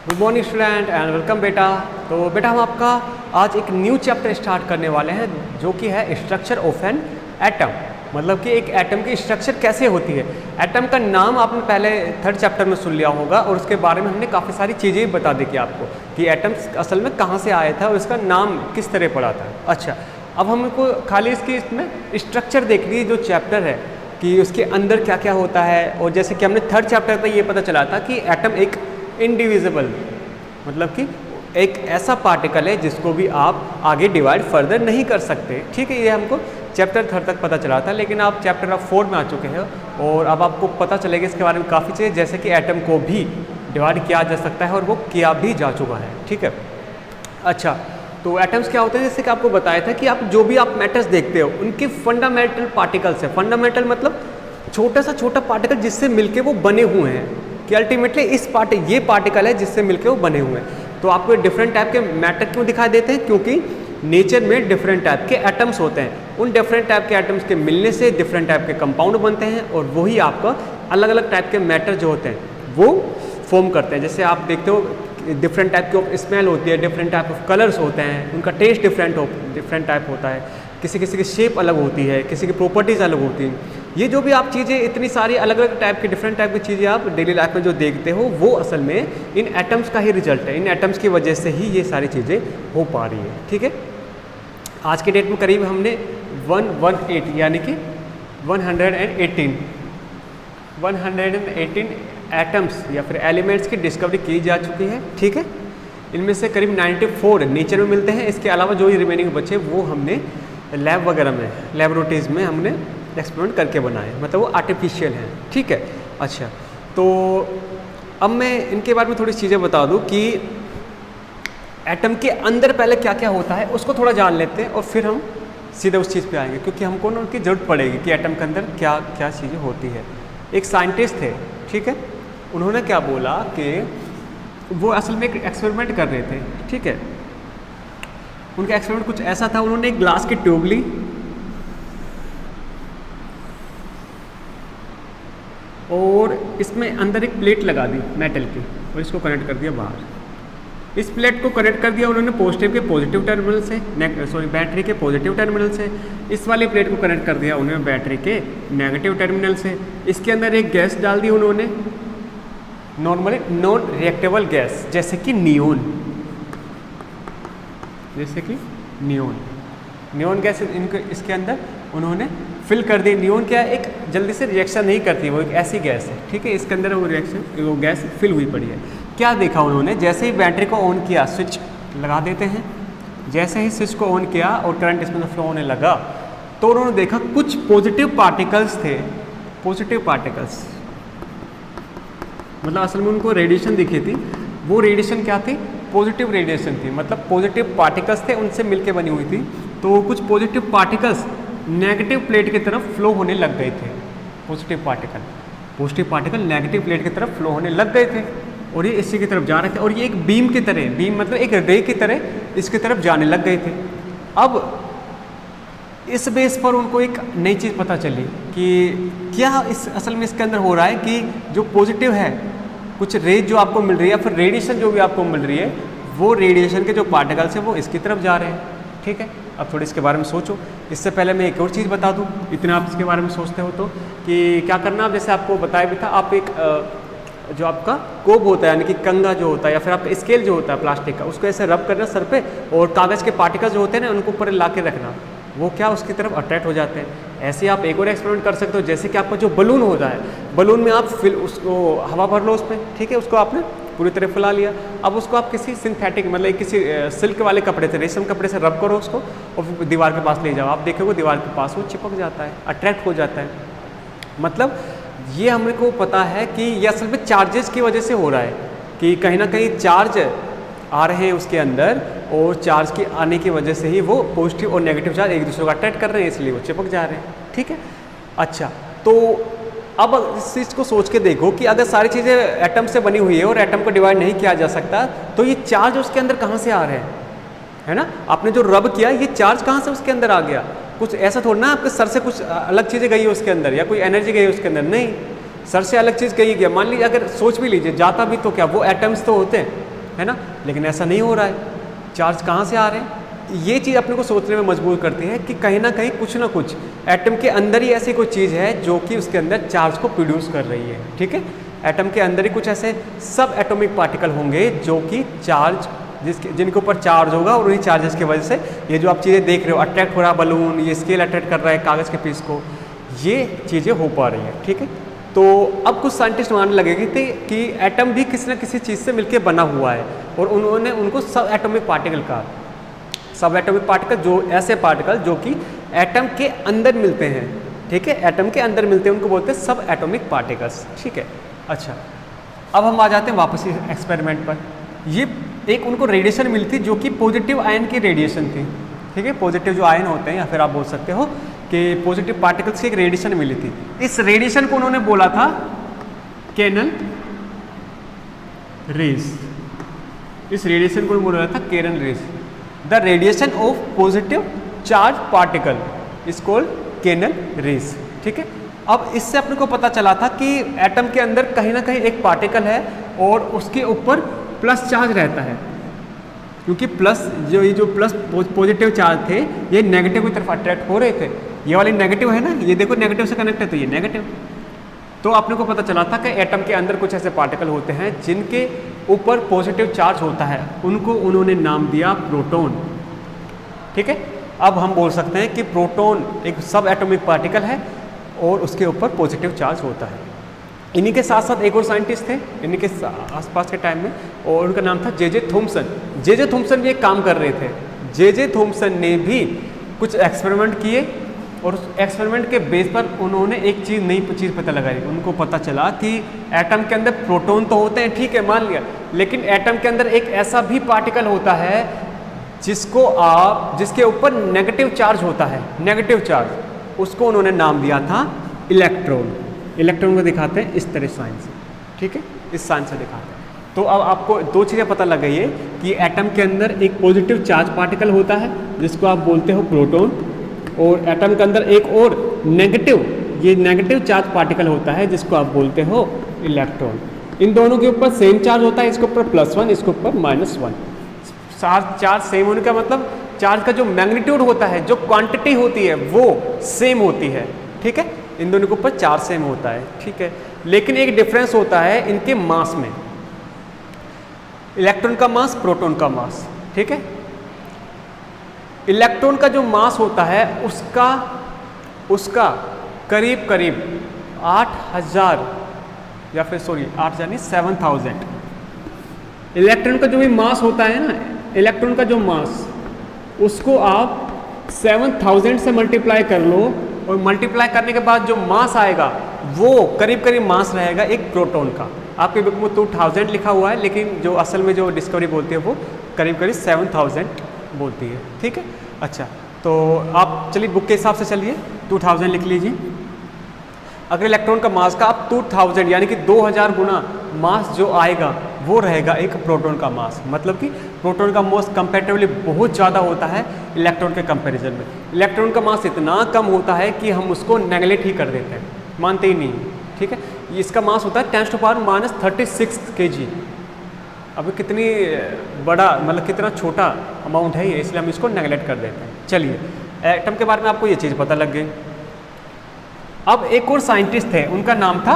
Good morning student and welcome बेटा। तो बेटा हम आपका आज एक न्यू चैप्टर स्टार्ट करने वाले हैं जो कि है स्ट्रक्चर ऑफ एन एटम। मतलब कि एक एटम की स्ट्रक्चर कैसे होती है। एटम का नाम आपने पहले थर्ड चैप्टर में सुन लिया होगा और उसके बारे में हमने काफ़ी सारी चीज़ें बता दी कि आपको कि एटम्स असल में कहाँ से आया था और इसका नाम किस तरह पड़ा था। अच्छा, अब हमको खाली इसकी इसमें स्ट्रक्चर देख ली जो चैप्टर है कि उसके अंदर क्या क्या होता है। और जैसे कि हमने थर्ड चैप्टर में ये पता चला था कि एटम एक इंडिविजिबल मतलब कि एक ऐसा पार्टिकल है जिसको भी आप आगे डिवाइड फर्दर नहीं कर सकते। ठीक है, ये हमको चैप्टर थर्ड तक पता चला था, लेकिन आप चैप्टर 4 में आ चुके हैं और अब आपको पता चलेगा इसके बारे में काफ़ी चीज़ें, जैसे कि एटम को भी डिवाइड किया जा सकता है और वो किया भी जा चुका है। ठीक है, अच्छा तो एटम्स क्या होते हैं, जैसे कि आपको बताया था कि आप जो भी आप मैटर्स देखते हो उनके फंडामेंटल पार्टिकल्स है। फंडामेंटल मतलब छोटा सा छोटा पार्टिकल जिससे मिलके वो बने हुए हैं कि अल्टीमेटली ये पार्टिकल है जिससे मिलके वो बने हुए हैं। तो आपको डिफरेंट टाइप के मैटर क्यों दिखाई देते हैं, क्योंकि नेचर में डिफरेंट टाइप के एटम्स होते हैं। उन डिफरेंट टाइप के एटम्स के मिलने से डिफरेंट टाइप के कंपाउंड बनते हैं और वही आपका अलग अलग टाइप के मैटर जो होते हैं वो फॉर्म करते हैं। जैसे आप देखते हो डिफरेंट टाइप की स्मेल होती है, डिफरेंट टाइप ऑफ कलर्स होते हैं, उनका टेस्ट डिफरेंट टाइप होता है, किसी किसी की शेप अलग होती है, किसी की प्रॉपर्टीज़ अलग होती हैं। ये जो भी आप चीज़ें इतनी सारी अलग अलग टाइप की डिफरेंट टाइप की चीज़ें आप डेली लाइफ में जो देखते हो वो असल में इन एटम्स का ही रिजल्ट है। इन एटम्स की वजह से ही ये सारी चीज़ें हो पा रही है। ठीक है, आज के डेट में करीब हमने 118 यानी कि 118 एटम्स या फिर एलिमेंट्स की डिस्कवरी की जा चुकी है। ठीक है, इनमें से करीब 94 नेचर में मिलते हैं। इसके अलावा जो ही रिमेनिंग बचे वो हमने लैब वगैरह में लेबोरेटरीज में हमने एक्सपेरिमेंट करके बनाए, मतलब वो आर्टिफिशियल हैं। ठीक है, अच्छा तो अब मैं इनके बारे में थोड़ी चीज़ें बता दूं कि एटम के अंदर पहले क्या क्या होता है उसको थोड़ा जान लेते हैं और फिर हम सीधे उस चीज़ पे आएंगे, क्योंकि हमको ना उनकी ज़रूरत पड़ेगी कि एटम के अंदर क्या क्या चीज़ें होती है। एक साइंटिस्ट थे, ठीक है, उन्होंने क्या बोला कि वो असल में एक एक्सपेरिमेंट कर रहे थे। ठीक है, उनका एक्सपेरिमेंट कुछ ऐसा था, उन्होंने एक ग्लास की ट्यूब ली और इसमें अंदर एक प्लेट लगा दी मेटल की और इसको कनेक्ट कर दिया बाहर। इस प्लेट को कनेक्ट कर दिया उन्होंने पॉजिटिव के पॉजिटिव टर्मिनल से, बैटरी के पॉजिटिव टर्मिनल से। इस वाली प्लेट को कनेक्ट कर दिया उन्होंने बैटरी के नेगेटिव टर्मिनल से। इसके अंदर एक गैस डाल दी उन्होंने, नॉर्मली नॉन रिएक्टेबल गैस, जैसे कि नियोन गैस इनको इसके अंदर उन्होंने फिल कर दी। नियोन क्या है, एक जल्दी से रिएक्शन नहीं करती, वो एक ऐसी गैस है। ठीक है, इसके अंदर वो गैस फिल हुई पड़ी है। क्या देखा उन्होंने, जैसे ही बैटरी को ऑन किया, स्विच लगा देते हैं, जैसे ही स्विच को ऑन किया और करंट इसमें फ्लो होने लगा तो उन्होंने देखा कुछ पॉजिटिव पार्टिकल्स थे। पॉजिटिव पार्टिकल्स मतलब असल में उनको रेडिएशन दिखी थी, वो रेडिएशन क्या थी, पॉजिटिव रेडिएशन थी, मतलब पॉजिटिव पार्टिकल्स थे, उनसे मिलके बनी हुई थी। तो कुछ पॉजिटिव पार्टिकल्स नेगेटिव प्लेट की तरफ फ्लो होने लग गए थे। पॉजिटिव पार्टिकल नेगेटिव प्लेट की तरफ फ्लो होने लग गए थे और ये इसी की तरफ जा रहे थे और ये एक बीम की तरह, बीम मतलब एक रे की तरह इसकी तरफ जाने लग गए थे। अब इस बेस पर उनको एक नई चीज़ पता चली कि क्या इस असल में इसके अंदर हो रहा है कि जो पॉजिटिव है, कुछ रेज जो आपको मिल रही है या फिर रेडिएशन जो भी आपको मिल रही है, वो रेडिएशन के जो पार्टिकल्स हैं वो इसकी तरफ जा रहे हैं। ठीक है, अब थोड़ी इसके बारे में सोचो। इससे पहले मैं एक और चीज़ बता दूं, इतना आप इसके बारे में सोचते हो तो कि क्या करना। आप जैसे आपको बताया भी था, आप एक जो आपका कोब होता है यानी कि कंगा जो होता है या फिर आपका स्केल जो होता है प्लास्टिक का, उसको ऐसे रब करना सर पे और कागज़ के पार्टिकल्स जो होते हैं ना उनको ऊपर ला के रखना, वो क्या उसकी तरफ अट्रैक्ट हो जाते हैं। ऐसे आप एक और एक्सपेरिमेंट कर सकते हो, जैसे कि आपका जो बलून होता है, बलून में आप उसको हवा भर लो उसमें। ठीक है, उसको आपने पूरी तरह फुला लिया। अब उसको आप किसी सिंथेटिक मतलब किसी सिल्क वाले कपड़े से, रेशम कपड़े से रब करो उसको और फिर दीवार के पास ले जाओ। आप देखोगे दीवार के पास वो चिपक जाता है, अट्रैक्ट हो जाता है। मतलब ये हमें को पता है कि ये असल में चार्जेस की वजह से हो रहा है कि कहीं ना कहीं चार्ज आ रहे हैं उसके अंदर और चार्ज के आने की वजह से ही वो पॉजिटिव और नेगेटिव चार्ज एक दूसरे को अट्रैक्ट कर रहे हैं, इसलिए वो चिपक जा रहे हैं। ठीक है, अच्छा तो अब इस चीज़ को सोच के देखो कि अगर सारी चीज़ें एटम से बनी हुई है और एटम को डिवाइड नहीं किया जा सकता तो ये चार्ज उसके अंदर कहाँ से आ रहे हैं, है ना। आपने जो रब किया ये चार्ज कहाँ से उसके अंदर आ गया, कुछ ऐसा थोड़ा ना आपके सर से कुछ अलग चीज़ें गई है उसके अंदर या कोई एनर्जी गई है उसके अंदर, नहीं, सर से अलग चीज़ गई गया। मान लीजिए अगर सोच भी लीजिए जाता भी तो क्या वो एटम्स तो होते हैं, है ना, लेकिन ऐसा नहीं हो रहा है, चार्ज कहाँ से आ रहे हैं। ये चीज़ अपने को सोचने में मजबूर करती है कि कहीं ना कुछ एटम के अंदर ही ऐसी कोई चीज़ है जो कि उसके अंदर चार्ज को प्रोड्यूस कर रही है, ठीक है। एटम के अंदर ही कुछ ऐसे सब एटॉमिक पार्टिकल होंगे जो कि चार्ज जिनके ऊपर चार्ज होगा, और उन्हीं चार्जेस की वजह से ये जो आप चीज़ें देख रहे हो, अट्रैक्ट हो रहा है बलून, ये स्केल अट्रैक्ट कर रहा है कागज़ के पीस को, ये चीज़ें हो पा रही हैं, ठीक है। तो अब कुछ साइंटिस्ट मानने लगेगी थे कि एटम भी किसी न किसी चीज़ से मिलकर बना हुआ है, और उन्होंने उनको सब एटॉमिक पार्टिकल कहा। सब एटॉमिक पार्टिकल जो ऐसे पार्टिकल जो कि एटम के अंदर मिलते हैं, ठीक है, एटम के अंदर मिलते हैं, उनको बोलते हैं सब एटॉमिक पार्टिकल्स, ठीक है। अच्छा, अब हम आ जाते हैं वापस इस एक्सपेरिमेंट पर। ये एक उनको रेडिएशन मिली थी जो कि पॉजिटिव आयन की रेडिएशन थी, ठीक है। पॉजिटिव जो आयन होते हैं, या फिर आप बोल सकते हो कि पॉजिटिव पार्टिकल्स की एक रेडिएशन मिली थी। इस रेडिएशन को उन्होंने बोला था केनल रेज। इस रेडिएशन को बोला था canal rays. The radiation of positive charge particle is called canal rays, ठीक है। अब इससे अपने को पता चला था कि एटम के अंदर कहीं ना कहीं एक पार्टिकल है और उसके ऊपर प्लस चार्ज रहता है, क्योंकि ये जो प्लस पॉजिटिव चार्ज थे ये नेगेटिव की तरफ अट्रैक्ट हो रहे थे। ये वाली नेगेटिव है ना, ये देखो नेगेटिव से कनेक्ट है, तो ये नेगेटिव। तो अपने को पता चला था कि एटम के अंदर कुछ ऐसे पार्टिकल होते हैं जिनके ऊपर पॉजिटिव चार्ज होता है, उनको उन्होंने नाम दिया प्रोटॉन, ठीक है। अब हम बोल सकते हैं कि प्रोटॉन एक सब एटॉमिक पार्टिकल है और उसके ऊपर पॉजिटिव चार्ज होता है। इन्हीं के साथ साथ एक और साइंटिस्ट थे इन्हीं के आसपास के टाइम में, और उनका नाम था जे थॉमसन। जे थॉमसन भी एक काम कर रहे थे। जे थॉमसन ने भी कुछ एक्सपेरिमेंट किए, और उस एक्सपेरिमेंट के बेस पर उन्होंने एक नई चीज़ पता लगाई। उनको पता चला कि एटम के अंदर प्रोटॉन तो होते हैं, ठीक है, मान लिया, लेकिन एटम के अंदर एक ऐसा भी पार्टिकल होता है जिसके ऊपर नेगेटिव चार्ज होता है, नेगेटिव चार्ज, उसको उन्होंने नाम दिया था इलेक्ट्रॉन। इलेक्ट्रॉन को दिखाते हैं इस तरह साइन से, ठीक है, इस साइन से दिखाते हैं। तो अब आपको दो चीज़ें पता लग गई है कि एटम के अंदर एक पॉजिटिव चार्ज पार्टिकल होता है जिसको आप बोलते हो प्रोटॉन, और एटम के अंदर एक और नेगेटिव चार्ज पार्टिकल होता है जिसको आप बोलते हो इलेक्ट्रॉन। इन दोनों के ऊपर सेम चार्ज होता है, इसके ऊपर +1, इसके ऊपर -1। चार्ज सेम होने का मतलब चार्ज का जो मैग्नीट्यूड होता है, जो क्वांटिटी होती है वो सेम होती है, ठीक है। इन दोनों के ऊपर चार्ज सेम होता है, ठीक है, लेकिन एक डिफरेंस होता है इनके मास में। इलेक्ट्रॉन का मास, प्रोटॉन का मास, ठीक है। इलेक्ट्रॉन का जो मास होता है उसका करीब 8,000 या फिर 8,000 नहीं 7,000। इलेक्ट्रॉन का जो भी मास होता है ना, इलेक्ट्रॉन का जो मास, उसको आप 7,000 से मल्टीप्लाई कर लो, और मल्टीप्लाई करने के बाद जो मास आएगा वो करीब मास रहेगा एक प्रोटॉन का। आपके बुक में 2,000 लिखा हुआ है, लेकिन जो असल में जो डिस्कवरी बोलती है वो करीब 7,000 बोलती है, ठीक है। अच्छा, तो आप चलिए बुक के हिसाब से चलिए 2,000 लिख लीजिए। अगर इलेक्ट्रॉन का मास का आप 2,000 यानी कि 2,000 गुना मास जो आएगा वो रहेगा एक प्रोटॉन का मास। मतलब कि प्रोटॉन का मास कंपैरेटिवली बहुत ज़्यादा होता है इलेक्ट्रॉन के कंपैरिजन में। इलेक्ट्रॉन का मास इतना कम होता है कि हम उसको नेगलेक्ट ही कर देते हैं, मानते ही नहीं, ठीक है। इसका मास होता है 10⁻36 kg। अब कितनी बड़ा, मतलब कितना छोटा अमाउंट है ये, इसलिए हम इसको नेगलेक्ट कर देते हैं। चलिए, एटम के बारे में आपको ये चीज़ पता लग गई। अब एक और साइंटिस्ट थे, उनका नाम था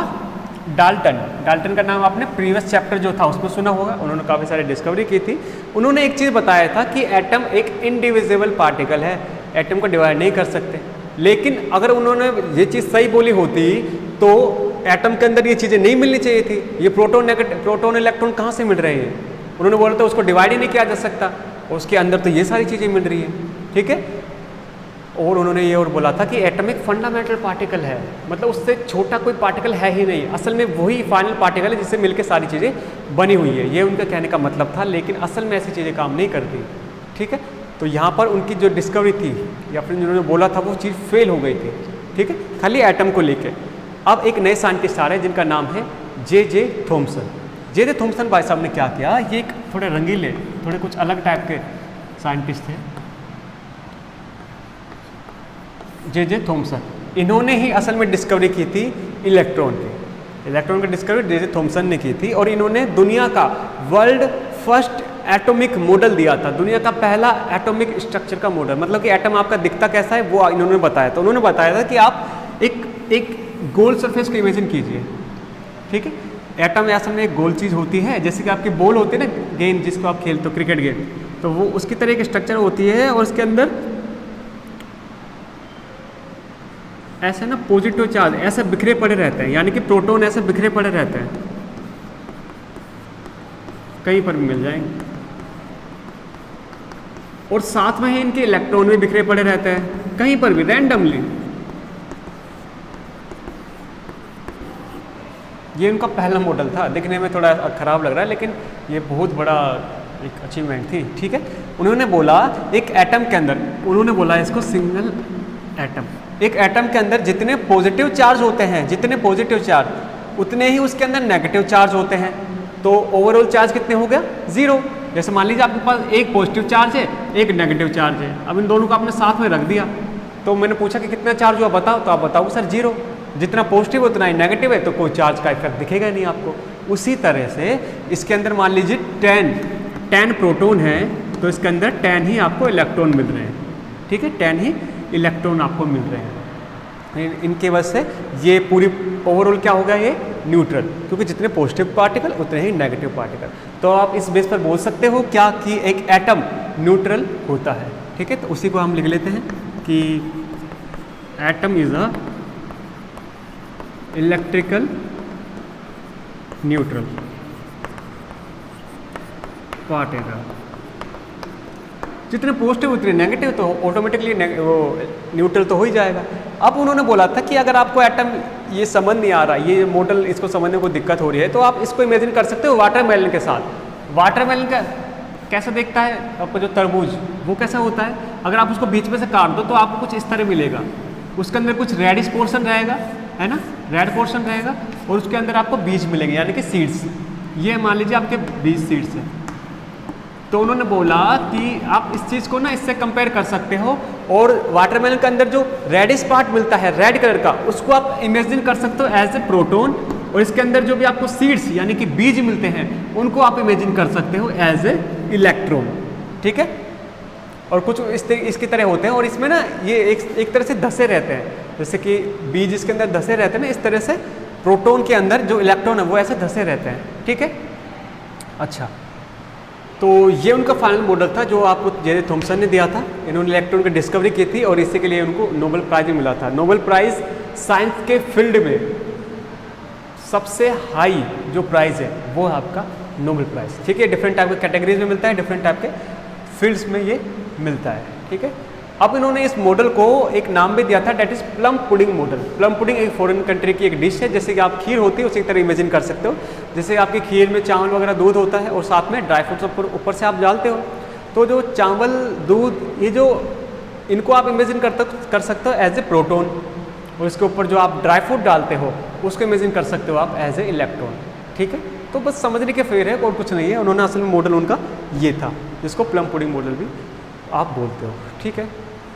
डाल्टन। डाल्टन का नाम आपने प्रीवियस चैप्टर जो था उसमें सुना होगा, उन्होंने काफ़ी सारी डिस्कवरी की थी। उन्होंने एक चीज़ बताया था कि एटम एक इनडिविजिबल पार्टिकल है, एटम को डिवाइड नहीं कर सकते। लेकिन अगर उन्होंने ये चीज़ सही बोली होती तो एटम के अंदर ये चीज़ें नहीं मिलनी चाहिए थी। ये प्रोटॉन इलेक्ट्रॉन कहाँ से मिल रहे हैं? उन्होंने बोला था उसको डिवाइड ही नहीं किया जा सकता, उसके अंदर तो ये सारी चीज़ें मिल रही हैं, ठीक है। और उन्होंने ये और बोला था कि एटम एक फंडामेंटल पार्टिकल है, मतलब उससे छोटा कोई पार्टिकल है ही नहीं, असल में वही फाइनल पार्टिकल है जिससे मिलकर सारी चीज़ें बनी हुई है। ये उनका कहने का मतलब था, लेकिन असल में ऐसी चीज़ें काम नहीं करती, ठीक है। तो यहाँ पर उनकी जो डिस्कवरी थी या फिर जिन्होंने बोला था वो चीज़ फेल हो गई थी, ठीक है, खाली एटम को लेके। अब एक नए साइंटिस्ट आ रहे हैं जिनका नाम है जे थॉमसन। जे थॉमसन भाई साहब ने क्या किया, ये एक थोड़े रंगीले, थोड़े कुछ अलग टाइप के साइंटिस्ट थे, जे थॉमसन। इन्होंने ही असल में डिस्कवरी की थी इलेक्ट्रॉन की। इलेक्ट्रॉन की डिस्कवरी जे थॉमसन ने की थी, और इन्होंने दुनिया का वर्ल्ड फर्स्ट एटॉमिक मॉडल दिया था, दुनिया का पहला एटॉमिक स्ट्रक्चर का मॉडल, मतलब कि एटम आपका दिखता कैसा है वो इन्होंने बताया। तो उन्होंने बताया था कि आप एक गोल सरफेस को इमेजिन कीजिए, ठीक है। एटम असल में एक गोल चीज़ होती है, जैसे कि आपकी बॉल होती है ना, गेंद जिसको आप खेलते हो, क्रिकेट गेंद, तो वो उसकी तरह एक स्ट्रक्चर होती है और उसके अंदर ऐसे ना पॉजिटिव चार्ज ऐसे बिखरे पड़े रहते हैं, यानी कि प्रोटॉन ऐसे बिखरे पड़े रहते हैं, कहीं पर भी मिल जाएंगे, और साथ में ही इनके इलेक्ट्रॉन भी बिखरे पड़े रहते हैं कहीं पर भी रैंडमली। ये उनका पहला मॉडल था, दिखने में थोड़ा खराब लग रहा है लेकिन ये बहुत बड़ा एक अचीवमेंट थी, ठीक है। उन्होंने बोला एक एटम के अंदर, उन्होंने बोला इसको सिंगल एटम, एक एटम के अंदर जितने पॉजिटिव चार्ज होते हैं, जितने पॉजिटिव चार्ज उतने ही उसके अंदर नेगेटिव चार्ज होते हैं। तो ओवरऑल चार्ज कितने हो गया? 0। जैसे मान लीजिए आपके पास एक पॉजिटिव चार्ज है, एक नेगेटिव चार्ज है, अब इन दोनों को आपने साथ में रख दिया, तो मैंने पूछा कि कितना चार्ज हुआ बताओ, तो आप बताओ सर 0। जितना पॉजिटिव उतना ही नेगेटिव है, तो कोई चार्ज का इफेक्ट दिखेगा नहीं आपको। उसी तरह से इसके अंदर मान लीजिए 10 प्रोटॉन है, तो इसके अंदर 10 ही आपको इलेक्ट्रॉन मिल रहे हैं, ठीक है, 10 ही इलेक्ट्रॉन आपको मिल रहे हैं। इनके वजह से ये पूरी ओवरऑल क्या होगा, ये न्यूट्रल, क्योंकि जितने पॉजिटिव पार्टिकल उतने ही नेगेटिव पार्टिकल। तो आप इस बेस पर बोल सकते हो क्या कि एक एटम न्यूट्रल होता है, ठीक है। तो उसी को हम लिख लेते हैं कि atom is a electrical neutral particle. जितने पॉजिटिव उतने नेगेटिव, तो ऑटोमेटिकली वो न्यूट्रल तो हो ही जाएगा। अब उन्होंने बोला था कि अगर आपको एटम ये समझ नहीं आ रहा, ये मॉडल इसको समझने को दिक्कत हो रही है, तो आप इसको इमेजिन कर सकते हो वाटरमेलन के साथ। वाटरमेलन का कैसा देखता है आपको, जो तरबूज वो कैसा होता है, अगर आप उसको बीच में से काट दो तो आपको कुछ इस तरह मिलेगा, उसके अंदर कुछ रेडिश पोर्शन रहेगा, है ना, रेड पोर्शन रहेगा, और उसके अंदर आपको बीज मिलेंगे यानी कि सीड्स। ये मान लीजिए आपके बीज सीड्स हैं। तो उन्होंने बोला कि आप इस चीज़ को ना इससे कंपेयर कर सकते हो, और वाटरमेलन के अंदर जो रेडिश पार्ट मिलता है रेड कलर का, उसको आप इमेजिन कर सकते हो एज ए प्रोटॉन, और इसके अंदर जो भी आपको सीड्स यानी कि बीज मिलते हैं उनको आप इमेजिन कर सकते हो एज ए इलेक्ट्रॉन, ठीक है। और कुछ इसकी तरह होते हैं, और इसमें ना ये एक तरह से धसे रहते हैं, जैसे कि बीज इसके अंदर धसे रहते हैं ना, इस तरह से प्रोटॉन के अंदर जो इलेक्ट्रॉन है वो ऐसे धसे रहते हैं, ठीक है। अच्छा, तो ये उनका फाइनल मॉडल था जो आपको जे थॉमसन ने दिया था। इन्होंने इलेक्ट्रॉन की डिस्कवरी की थी और इसी के लिए उनको नोबेल प्राइज भी मिला था। नोबेल प्राइज़ साइंस के फील्ड में सबसे हाई जो प्राइज़ है वो है आपका नोबेल प्राइज़, ठीक है। डिफरेंट टाइप के कैटेगरीज में मिलता है, डिफरेंट टाइप के फील्ड्स में ये मिलता है, ठीक है। अब इन्होंने इस मॉडल को एक नाम भी दिया था, that is plum pudding model. Plum pudding एक फॉरेन कंट्री की एक डिश है, जैसे कि आप खीर होती है उसी तरह इमेजिन कर सकते हो। जैसे आपकी खीर में चावल वगैरह दूध होता है और साथ में ड्राई फ्रूट्स ऊपर से आप डालते हो, तो जो चावल दूध ये जो इनको आप इमेजिन कर सकते हो एज ए प्रोटॉन, और इसके ऊपर जो आप ड्राई फ्रूट डालते हो उसको इमेजिन कर सकते हो आप एज ए इलेक्ट्रॉन, ठीक है। तो बस समझने के फेर है और कुछ नहीं है। उन्होंने असल में मॉडल उनका ये था जिसको प्लम पुडिंग मॉडल भी आप बोलते हो, ठीक है।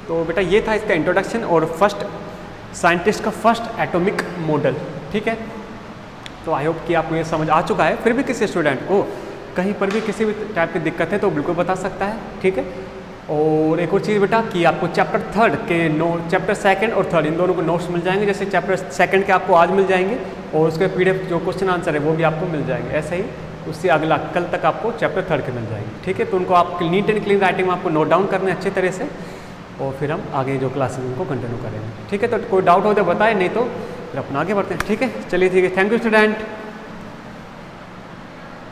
तो बेटा ये था इसका इंट्रोडक्शन और फर्स्ट साइंटिस्ट का फर्स्ट एटॉमिक मॉडल, ठीक है। तो आई होप कि आपको ये समझ आ चुका है। फिर भी किसी स्टूडेंट को कहीं पर भी किसी भी टाइप की दिक्कत है तो बिल्कुल बता सकता है, ठीक है। और एक और चीज़ बेटा कि आपको चैप्टर 3 के चैप्टर 2 और 3 इन दोनों को नोट्स मिल जाएंगे। जैसे चैप्टर 2 के आपको आज मिल जाएंगे और उसके PDF जो क्वेश्चन आंसर है वो भी आपको मिल जाएंगे। ऐसे ही उससे अगला कल तक आपको चैप्टर 3 के मिल जाएंगे, ठीक है। तो उनको आप नीट एंड क्लीन राइटिंग में आपको नोट डाउन करने अच्छे तरह से, और फिर हम आगे जो क्लासेस उनको कंटिन्यू करेंगे, ठीक है। तो कोई डाउट हो तो बताएं, नहीं तो फिर अपना आगे बढ़ते हैं, ठीक है। चलिए ठीक है, थैंक यू स्टूडेंट।